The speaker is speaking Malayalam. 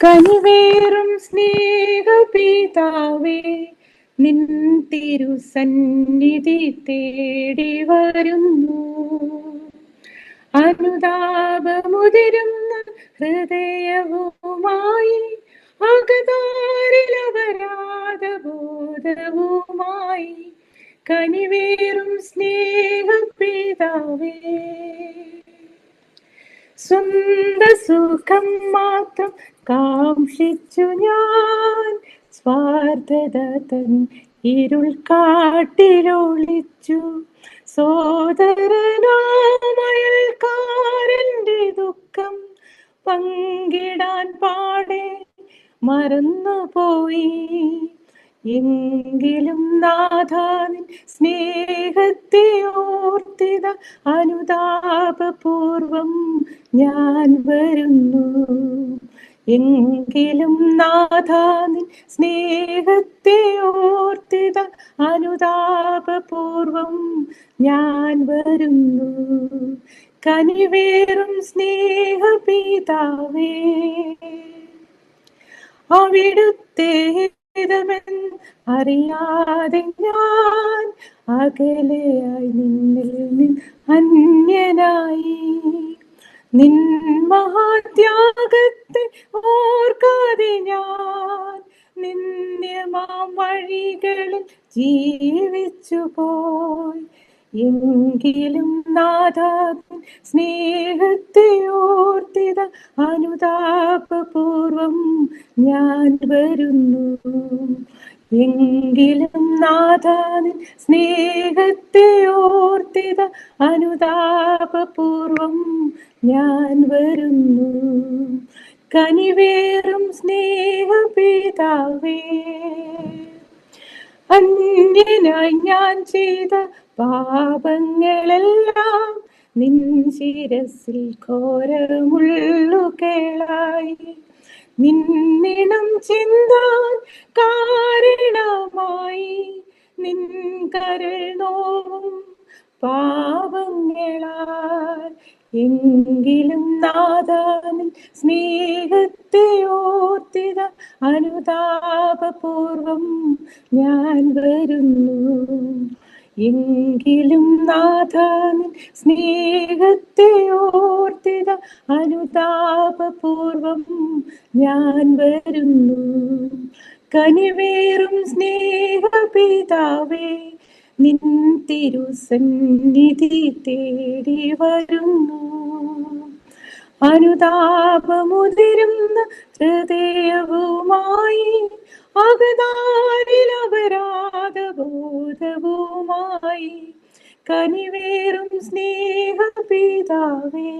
കനിവേറും സ്നേഹപിതാവേ, നിൻ തിരുസന്നിധി തേടി വരുന്നു. അനുതാപമുതിരുന്ന ഹൃദയവുമായി, അകതാരിലപരാധബോധവുമായി, കനിവേറും സ്നേഹപിതാവേ, സ്വന്ത സുഖം മാത്രം കാക്ഷിച്ചു ഞാൻ സ്വാർത്ഥത തൻ ഇരുൾ കാട്ടിലൊളിച്ചു. സോദരനാമയൽക്കാരന്റെ ദുഃഖം പങ്കിടാൻ പാടെ മറന്നുപോയി. എങ്കിലും നാഥാ, നിൻ സ്നേഹത്തെ ഓർത്തിത അനുതാപപൂർവം ഞാൻ വരുന്നു. എങ്കിലും നാഥാ, നിൻ സ്നേഹത്തെ ഓർത്തിത അനുതാപപൂർവം ഞാൻ വരുന്നു. കനിവേറും സ്നേഹപിതാവേ, അവിടുത്തെ അറിയാതെ ഞാൻ അകലെയായി നിന്നിൽ അന്യനായി. നിൻ മഹാത്യാഗത്തെ ഓർക്കാതെ ഞാൻ നിന്ദ്യമാം വഴികളിൽ ജീവിച്ചു പോയി. എങ്കിലും നാഥാ, സ്നേഹത്തെ ഓർത്തിത അനുതാപപൂർവം ഞാൻ വരുന്നു. എങ്കിലും നാഥാ, സ്നേഹത്തെ ഓർത്തിത അനുതാപപൂർവം ഞാൻ വരുന്നു. കനിവേറും സ്നേഹപിതാവേ, അന്യനായി ഞാൻ ചെയ്ത പാപങ്ങളെല്ലാം നിൻ ശിരസിൽ ഘോരമുള്ളുകളായി. നിന്നിണം ചിന്താൻ കാരണമായി നിൻ കരൾ നോവും പാപങ്ങളാൽ. എങ്കിലും നാഥാ, നിൻ സ്നേഹത്തെ ഓർത്തിത അനുതാപപൂർവം ഞാൻ വരുന്നു. എങ്കിലും നാഥാ, നിൻ സ്നേഹത്തെ ഓർത്തിത അനുതാപപൂർവം ഞാൻ വരുന്നു. കനിവേറും സ്നേഹപിതാവേ, നിൻ തിരുസന്നിധി തേടി വരുന്നു. അനുതാപമുതിരുന്ന ഹൃദയവുമായി, അകതാരിലപരാധബോധവുമായി, കനിവേറും സ്നേഹപിതാവേ.